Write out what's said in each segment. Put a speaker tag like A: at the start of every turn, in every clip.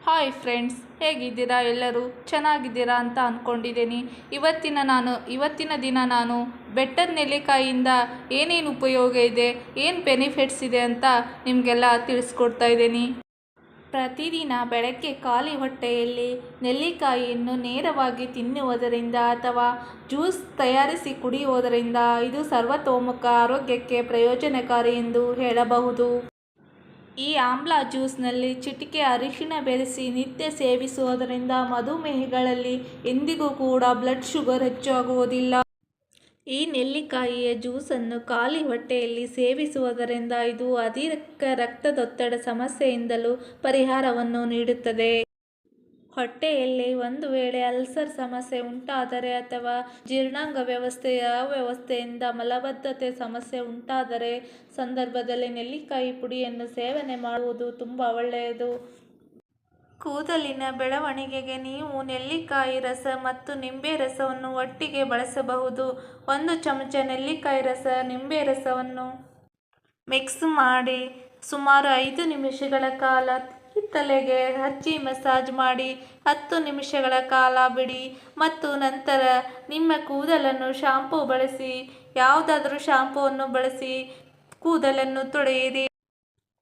A: Hi friends, ಹೇಗಿದ್ದೀರಾ? ಎಲ್ಲರೂ ಚೆನ್ನಾಗಿದ್ದೀರಾ ಅಂತ ಅಂದ್ಕೊಂಡಿದ್ದೀನಿ. ಇವತ್ತಿನ ದಿನ ನಾನು ಬೆಟ್ಟದ ನೆಲ್ಲಿಕಾಯಿಯಿಂದ ಏನೇನು ಉಪಯೋಗ ಇದೆ, ಏನು ಬೆನಿಫಿಟ್ಸ್ ಇದೆ ಅಂತ ನಿಮಗೆಲ್ಲ ತಿಳಿಸ್ಕೊಡ್ತಾ ಇದ್ದೀನಿ. ಪ್ರತಿದಿನ ಬೆಳಗ್ಗೆ ಖಾಲಿ ಹೊಟ್ಟೆಯಲ್ಲಿ ನೆಲ್ಲಿಕಾಯಿಯನ್ನು ನೇರವಾಗಿ ತಿನ್ನುವುದರಿಂದ ಅಥವಾ ಜ್ಯೂಸ್ ತಯಾರಿಸಿ ಕುಡಿಯುವುದರಿಂದ ಇದು ಸರ್ವತೋಮುಖ ಆರೋಗ್ಯಕ್ಕೆ ಪ್ರಯೋಜನಕಾರಿ ಎಂದು ಹೇಳಬಹುದು. ಈ ಆಮ್ಲ ಜ್ಯೂಸ್ನಲ್ಲಿ ಚಿಟಿಕೆ ಅರಿಶಿಣ ಬೆರೆಸಿ ನಿತ್ಯ ಸೇವಿಸುವುದರಿಂದ ಮಧುಮೇಹಿಗಳಲ್ಲಿ ಎಂದಿಗೂ ಕೂಡ ಬ್ಲಡ್ ಶುಗರ್ ಹೆಚ್ಚಾಗುವುದಿಲ್ಲ. ಈ ನೆಲ್ಲಿಕಾಯಿಯ ಜ್ಯೂಸನ್ನು ಖಾಲಿ ಹೊಟ್ಟೆಯಲ್ಲಿ ಸೇವಿಸುವುದರಿಂದ ಇದು ಅಧಿಕ ರಕ್ತದೊತ್ತಡ ಸಮಸ್ಯೆಯಿಂದಲೂ ಪರಿಹಾರವನ್ನು ನೀಡುತ್ತದೆ. ಹೊಟ್ಟೆಯಲ್ಲಿ ಒಂದು ವೇಳೆ ಅಲ್ಸರ್ ಸಮಸ್ಯೆ ಉಂಟಾದರೆ ಅಥವಾ ಜೀರ್ಣಾಂಗ ವ್ಯವಸ್ಥೆಯ ಅವ್ಯವಸ್ಥೆಯಿಂದ ಮಲಬದ್ಧತೆ ಸಮಸ್ಯೆ ಉಂಟಾದರೆ ಸಂದರ್ಭದಲ್ಲಿ ನೆಲ್ಲಿಕಾಯಿ ಪುಡಿಯನ್ನು ಸೇವನೆ ಮಾಡುವುದು ತುಂಬ ಒಳ್ಳೆಯದು. ಕೂದಲಿನ ಬೆಳವಣಿಗೆಗೆ ನೀವು ನೆಲ್ಲಿಕಾಯಿ ರಸ ಮತ್ತು ನಿಂಬೆ ರಸವನ್ನು ಒಟ್ಟಿಗೆ ಬಳಸಬಹುದು. 1 ಚಮಚ ನೆಲ್ಲಿಕಾಯಿ ರಸ, ನಿಂಬೆ ರಸವನ್ನು ಮಿಕ್ಸ್ ಮಾಡಿ ಸುಮಾರು 5 ನಿಮಿಷಗಳ ಕಾಲ ತಲೆಗೆ ಹಚ್ಚಿ ಮಸಾಜ್ ಮಾಡಿ 10 ನಿಮಿಷಗಳ ಕಾಲ ಬಿಡಿ ಮತ್ತು ನಂತರ ನಿಮ್ಮ ಕೂದಲನ್ನು ಶಾಂಪೂ ಬಳಸಿ, ಯಾವುದಾದರೂ ಶಾಂಪೂವನ್ನು ಬಳಸಿ ಕೂದಲನ್ನು ತೊಳೆಯಿರಿ.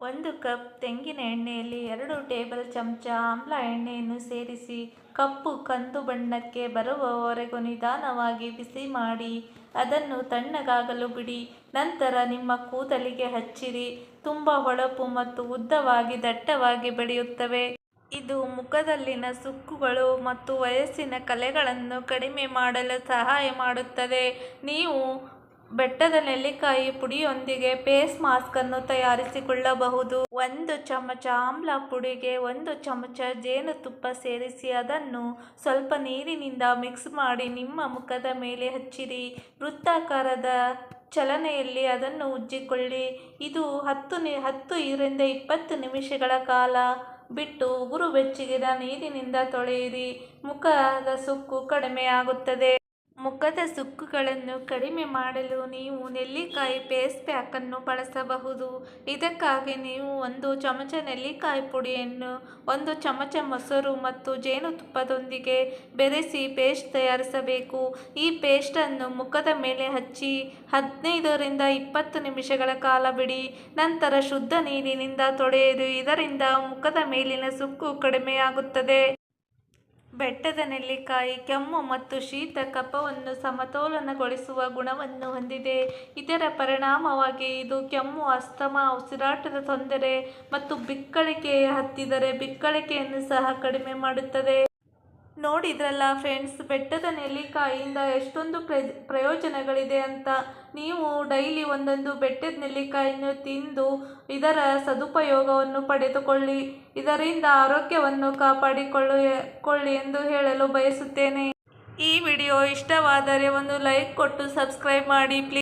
A: 1 ಕಪ್ ತೆಂಗಿನ ಎಣ್ಣೆಯಲ್ಲಿ 2 ಟೇಬಲ್ ಚಮಚ ಆಮ್ಲ ಎಣ್ಣೆಯನ್ನು ಸೇರಿಸಿ ಕಪ್ಪು ಕಂದು ಬಣ್ಣಕ್ಕೆ ಬರುವವರೆಗೂ ನಿಧಾನವಾಗಿ ಬಿಸಿ ಮಾಡಿ ಅದನ್ನು ತಣ್ಣಗಾಗಲು ಬಿಡಿ. ನಂತರ ನಿಮ್ಮ ಕೂದಲಿಗೆ ಹಚ್ಚಿರಿ. ತುಂಬ ಹೊಳಪು ಮತ್ತು ಉದ್ದವಾಗಿ ದಟ್ಟವಾಗಿ ಬೆಳೆಯುತ್ತವೆ. ಇದು ಮುಖದಲ್ಲಿನ ಸುಕ್ಕುಗಳು ಮತ್ತು ವಯಸ್ಸಿನ ಕಲೆಗಳನ್ನು ಕಡಿಮೆ ಮಾಡಲು ಸಹಾಯ ಮಾಡುತ್ತದೆ. ನೀವು ಬೆಟ್ಟದ ನೆಲ್ಲಿಕಾಯಿ ಪುಡಿಯೊಂದಿಗೆ ಫೇಸ್ ಮಾಸ್ಕ್ ಅನ್ನು ತಯಾರಿಸಿಕೊಳ್ಳಬಹುದು. 1 ಚಮಚ ಆಮ್ಲ ಪುಡಿಗೆ 1 ಚಮಚ ಜೇನುತುಪ್ಪ ಸೇರಿಸಿ ಅದನ್ನು ಸ್ವಲ್ಪ ನೀರಿನಿಂದ ಮಿಕ್ಸ್ ಮಾಡಿ ನಿಮ್ಮ ಮುಖದ ಮೇಲೆ ಹಚ್ಚಿರಿ. ವೃತ್ತಾಕಾರದ ಚಲನೆಯಲ್ಲಿ ಅದನ್ನು ಉಜ್ಜಿಕೊಳ್ಳಿ. ಇದು 10 ರಿಂದ 20 ನಿಮಿಷಗಳ ಕಾಲ ಬಿಟ್ಟು ಉಗುರು ಬೆಚ್ಚಗಿನ ನೀರಿನಿಂದ ತೊಳೆಯಿರಿ. ಮುಖದ ಸುಕ್ಕು ಕಡಿಮೆಯಾಗುತ್ತದೆ. ಮುಖದ ಸುಕ್ಕುಗಳನ್ನು ಕಡಿಮೆ ಮಾಡಲು ನೀವು ನೆಲ್ಲಿಕಾಯಿ ಫೇಸ್ ಪ್ಯಾಕ್ ಅನ್ನು ಬಳಸಬಹುದು. ಇದಕ್ಕಾಗಿ ನೀವು 1 ಚಮಚ ನೆಲ್ಲಿಕಾಯಿ ಪುಡಿಯನ್ನು 1 ಚಮಚ ಮೊಸರು ಮತ್ತು ಜೇನುತುಪ್ಪದೊಂದಿಗೆ ಬೆರೆಸಿ ಪೇಸ್ಟ್ ತಯಾರಿಸಬೇಕು. ಈ ಪೇಸ್ಟನ್ನು ಮುಖದ ಮೇಲೆ ಹಚ್ಚಿ 15 ರಿಂದ 20 ನಿಮಿಷಗಳ ಕಾಲ ಬಿಡಿ. ನಂತರ ಶುದ್ಧ ನೀರಿನಿಂದ ತೊಳೆಯಿರಿ. ಇದರಿಂದ ಮುಖದ ಮೇಲಿನ ಸುಕ್ಕು ಕಡಿಮೆಯಾಗುತ್ತದೆ. ಬೆಟ್ಟದ ನೆಲ್ಲಿಕಾಯಿ ಕೆಮ್ಮು ಮತ್ತು ಶೀತ ಕಫವನ್ನು ಸಮತೋಲನಗೊಳಿಸುವ ಗುಣವನ್ನು ಹೊಂದಿದೆ. ಇದರ ಪರಿಣಾಮವಾಗಿ ಇದು ಕೆಮ್ಮು, ಅಸ್ತಮಾ, ಉಸಿರಾಟದ ತೊಂದರೆ ಮತ್ತು ಬಿಕ್ಕಳಿಕೆ ಹತ್ತಿದರೆ ಬಿಕ್ಕಳಿಕೆಯನ್ನು ಸಹ ಕಡಿಮೆ ಮಾಡುತ್ತದೆ. ನೋಡಿದ್ರಲ್ಲ ಫ್ರೆಂಡ್ಸ್, ಬೆಟ್ಟದ ನೆಲ್ಲಿಕಾಯಿಯಿಂದ ಎಷ್ಟೊಂದು ಪ್ರಯೋಜನಗಳಿದೆ ಅಂತ. ನೀವು ಡೈಲಿ ಒಂದೊಂದು ಬೆಟ್ಟದ ನೆಲ್ಲಿಕಾಯಿಯನ್ನು ತಿಂದು ಇದರ ಸದುಪಯೋಗವನ್ನು ಪಡೆದುಕೊಳ್ಳಿ. ಇದರಿಂದ ಆರೋಗ್ಯವನ್ನು ಕಾಪಾಡಿಕೊಳ್ಳಿ ಎಂದು ಹೇಳಲು ಬಯಸುತ್ತೇನೆ. ಈ ವಿಡಿಯೋ ಇಷ್ಟವಾದರೆ ಒಂದು ಲೈಕ್ ಕೊಟ್ಟು ಸಬ್ಸ್ಕ್ರೈಬ್ ಮಾಡಿ ಪ್ಲೀಸ್.